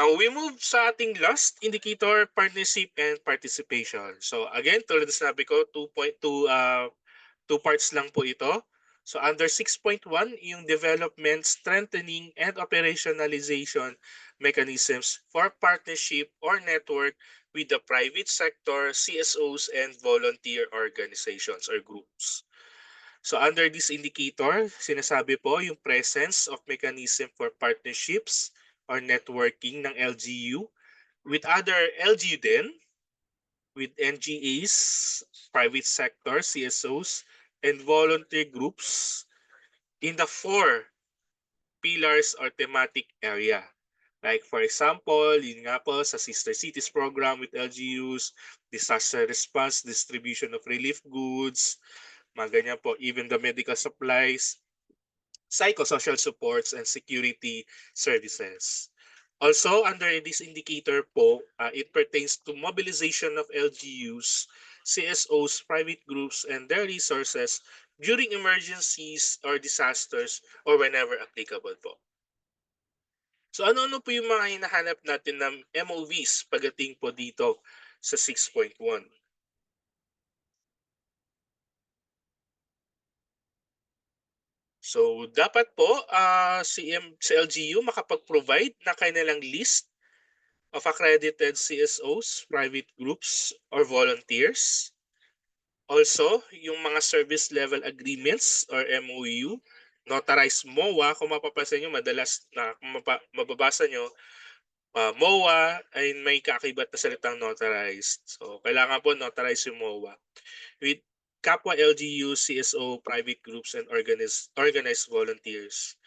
Now, we move sa ating last indicator, partnership and participation. So again, tulad na sinabi ko, 2 parts lang po ito. So under 6.1, yung development, strengthening, and operationalization mechanisms for partnership or network with the private sector, CSOs, and volunteer organizations or groups. So under this indicator, sinasabi po yung presence of mechanism for partnerships or networking ng LGU with other LGU din, with NGAs, private sector, CSOs, and volunteer groups in the 4 pillars or thematic area. Like for example, yun nga po sa Sister Cities program with LGUs, disaster response, distribution of relief goods, mga ganyan po, even the medical supplies, psychosocial supports, and security services. Also, under this indicator po, it pertains to mobilization of LGUs, CSOs, private groups, and their resources during emergencies or disasters or whenever applicable po. So ano-ano po yung mga hinahanap natin ng MOVs pagdating po dito sa 6.1? So dapat po si LGU makapag-provide na kanilang list of accredited CSOs, private groups, or volunteers. Also, yung mga service level agreements or MOU, notarized MOA, kung mapapansin nyo, madalas na mababasa nyo, MOA ay may kaakibat na salitang notarized. So, kailangan po notarized yung MOA. With kapwa LGU, CSO, private groups, and organized volunteers.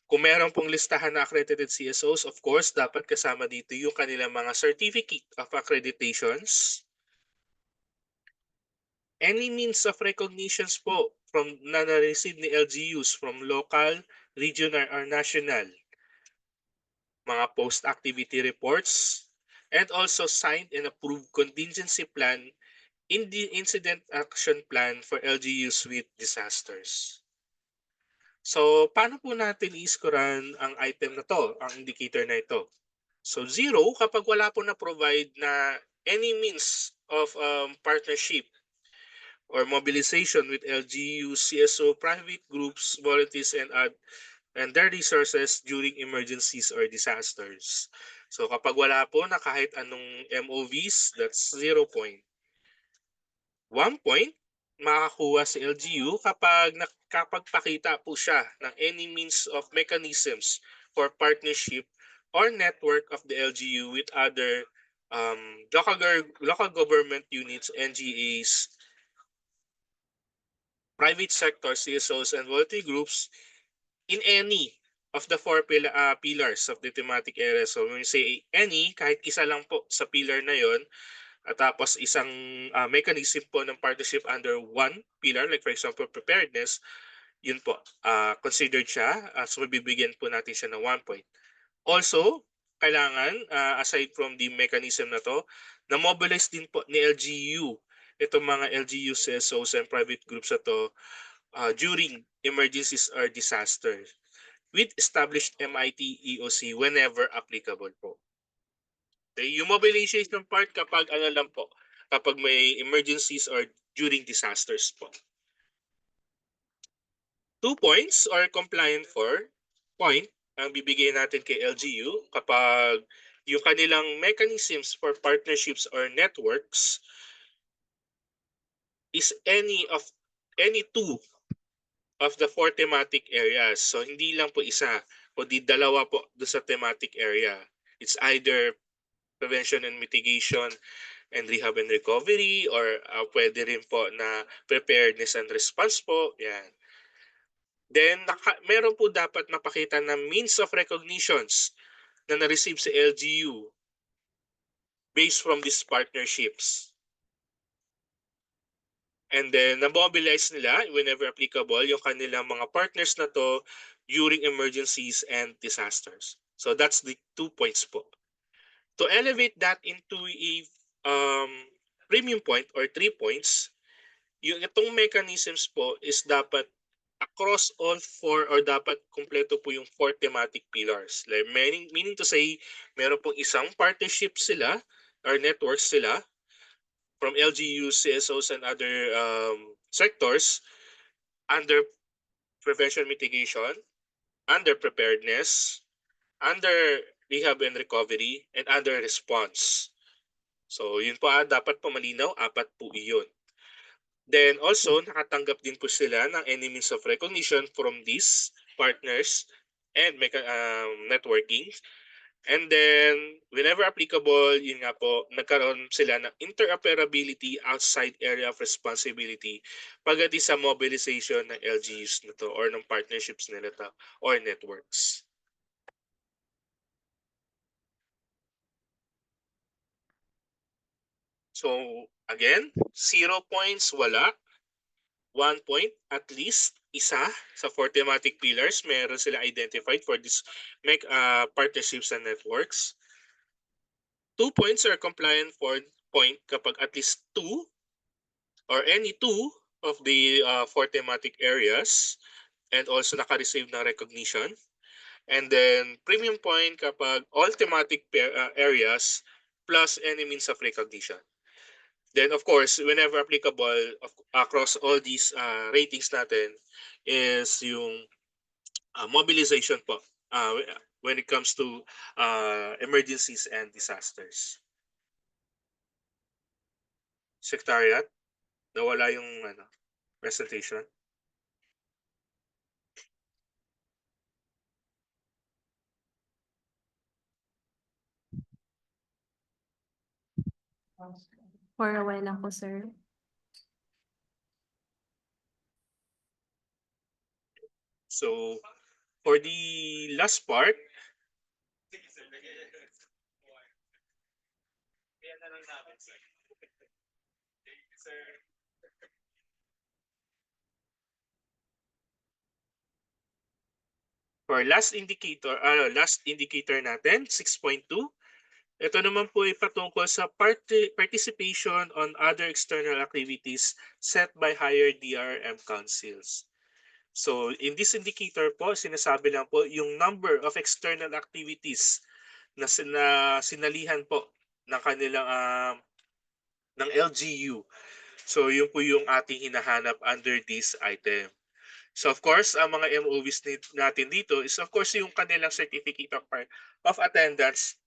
Kung meron pong listahan na accredited CSOs, of course, dapat kasama dito yung kanilang mga certificate of accreditations. Any means of recognitions po from na na-receive ni LGUs from local, regional, or national. Mga post-activity reports, and also signed and approved contingency plan in the incident action plan for LGUs with disasters. So, paano po natin i-scorean ang item na to, ang indicator na ito? So, 0 kapag wala po na-provide na any means of partnership or mobilization with LGU, CSO, private groups, volunteers, and their resources during emergencies or disasters. So, kapag wala po na kahit anong MOVs, that's 0 point. 1 point, makakuha si LGU kapag nakapagpakita po siya ng any means of mechanisms for partnership or network of the LGU with other local government units, NGAs, private sector, CSOs, and volunteer groups in any of the 4 pillars of the thematic area. So when we say any, kahit isa lang po sa pillar na yon, at tapos isang mechanism po ng partnership under 1 pillar, like for example, preparedness, yun po, considered siya. So bibigyan po natin siya ng 1 point. Also, kailangan, aside from the mechanism na to, na-mobilize din po ni LGU itong mga LGU, CSOs, and private groups na to during emergencies or disasters with established MIT EOC whenever applicable po. Okay, yung mobilization part kapag ano lang po, kapag may emergencies or during disasters po. 2 points or compliant for point ang bibigay natin kay LGU kapag yung kanilang mechanisms for partnerships or networks is any 2 of the 4 thematic areas. So hindi lang po isa, kundi dalawa po do sa thematic area. It's either prevention and mitigation and rehab and recovery, or pwede rin po na preparedness and response po. Yan. Then, meron po dapat mapakita na means of recognitions na na-receive sa LGU based from these partnerships. And then, na-mobilize nila whenever applicable yung kanilang mga partners na to during emergencies and disasters. So that's the 2 points po. To elevate that into a premium point or 3 points, yung itong mechanisms po is dapat across all 4 or dapat kumpleto po yung 4 thematic pillars. Like meaning to say, meron pong isang partnership sila or networks sila from LGUs, CSOs, and other sectors under prevention mitigation, under preparedness, under rehab and recovery, and under response. So yun po dapat po malinaw, 4 po iyon. Then also, nakatanggap din po sila ng any means of recognition from these partners and networking. And then, whenever applicable, yun nga po, nagkaroon sila ng interoperability outside area of responsibility pagdating sa mobilization ng LGUs na to or ng partnerships nila to or networks. So, again, 0 points, wala. 1 point, at least, isa sa 4 thematic pillars, meron sila identified for this partnerships and networks. 2 points are compliant for point kapag at least 2 or any 2 of the 4 thematic areas and also naka-receive ng recognition. And then premium point kapag all thematic areas plus any means of recognition. Then of course, whenever applicable across all these ratings natin is yung mobilization po when it comes to emergencies and disasters. Secretariat, nawala yung presentation. For a while lang po, sir. So, for the last part, for last indicator natin, 6.2. Ito naman po ay patungkol sa participation on other external activities set by higher DRM councils. So, in this indicator po, sinasabi lang po yung number of external activities na sinalihan po ng kanilang ng LGU. So, yun po yung ating hinahanap under this item. So, of course, ang mga MOVs natin dito is of course yung kanilang certificate of attendance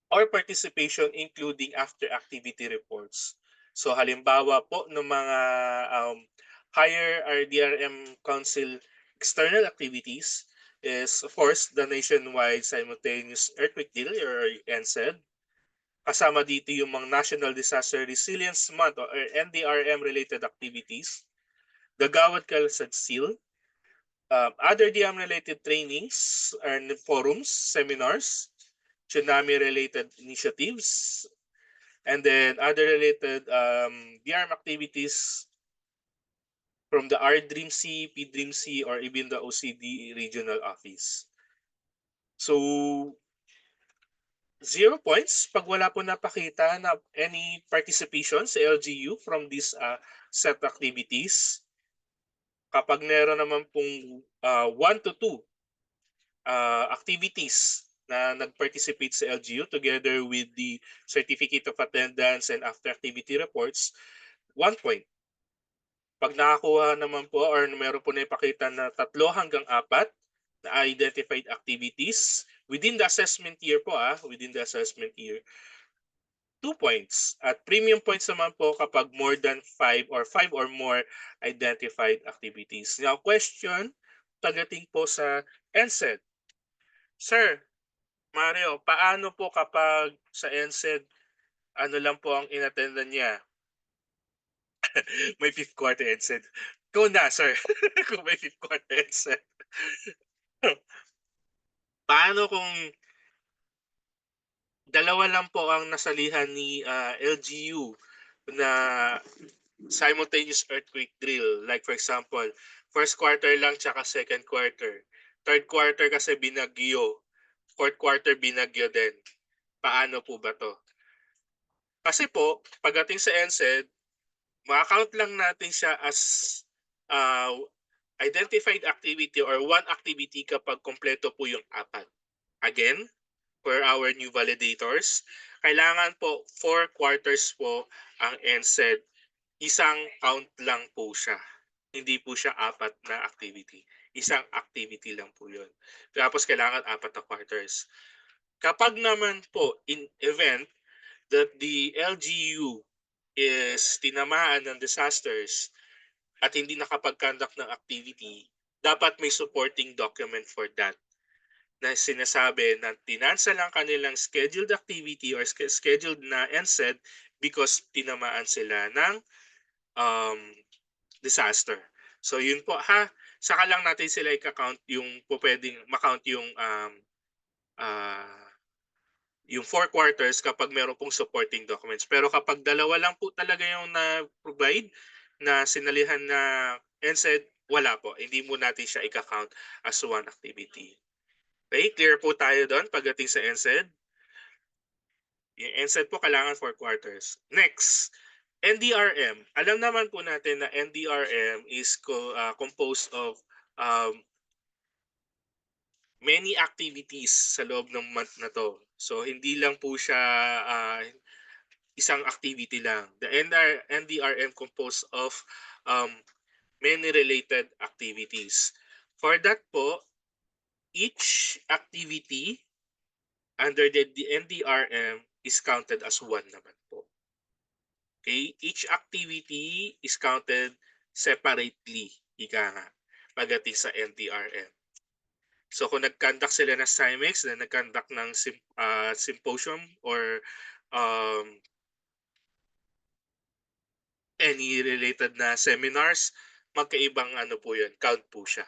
or participation including after activity reports. So, halimbawa po ng mga higher RDRM Council external activities is of course the nationwide simultaneous earthquake drill or NSED. Kasama dito yung mga National Disaster Resilience Month or NDRM related activities, the Gawad Kalasag Seal, other DM related trainings and forums, seminars, tsunami related initiatives, and then other related DRM activities from the RDREAM-C, PDREAM-C, or even the OCD regional office. So, 0 points pag wala po napakita na any participation sa LGU from these set activities. Kapag meron naman pong 1 to 2 activities na nag-participate sa LGU together with the certificate of attendance and after activity reports, 1 point. Pag nakakuha naman po or meron po na ipakita na 3 hanggang 4 na identified activities within the assessment year po within the assessment year, 2 points. At premium points naman po kapag more than 5 or 5 or more identified activities. Now, question pagdating po sa NSED. Sir, Mario, paano po kapag sa NSED, ano lang po ang inattendan niya? May 5th quarter NSED. Ikaw na, sir. Kung may 5th quarter NSED. Paano kung dalawa lang po ang nasalihan ni LGU na simultaneous earthquake drill? Like for example, first quarter lang tsaka second quarter. Third quarter kasi binagyo. Fourth quarter binagyo din. Paano po ba to? Kasi po, pagdating sa NSED, ma-count lang natin siya as identified activity or one activity kapag kompleto po yung apat. Again, for our new validators, kailangan po 4 quarters po ang NSED. Isang count lang po siya. Hindi po siya apat na activity. Isang activity lang po yun. Tapos kailangan apat na quarters. Kapag naman po in event that the LGU is tinamaan ng disasters at hindi nakapag-conduct ng activity, dapat may supporting document for that na sinasabi na tinansa lang kanilang scheduled activity or scheduled na NSED because tinamaan sila ng um, disaster. So yun po ha, saka lang natin sila i-count yung po pwedeng makount ah, yung 4 quarters kapag meron pong supporting documents. Pero kapag dalawa lang po talaga yung na-provide na sinalihan na NSED, wala po. Hindi mo natin siya i-count as one activity. Okay, clear po tayo doon pagdating sa NSED. Yung NSED po kailangan 4 quarters. Next, NDRM. Alam naman po natin na NDRM is composed of many activities sa loob ng month na to. So hindi lang po siya isang activity lang. The NDRM composed of um, many related activities. For that po, each activity under the NDRM is counted as one naman po. Okay? Each activity is counted separately, ika nga, pagdating sa NDRM. So kung nag-conduct sila ng CIMEX, na nag-conduct ng symposium or um, any related na seminars, magkaibang ano po yun, count po siya.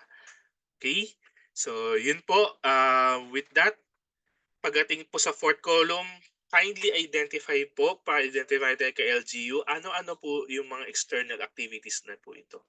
Okay? So yun po, with that, pagdating po sa fourth column, kindly identify po, pa-identify tayo kay LGU, ano-ano po yung mga external activities na po ito.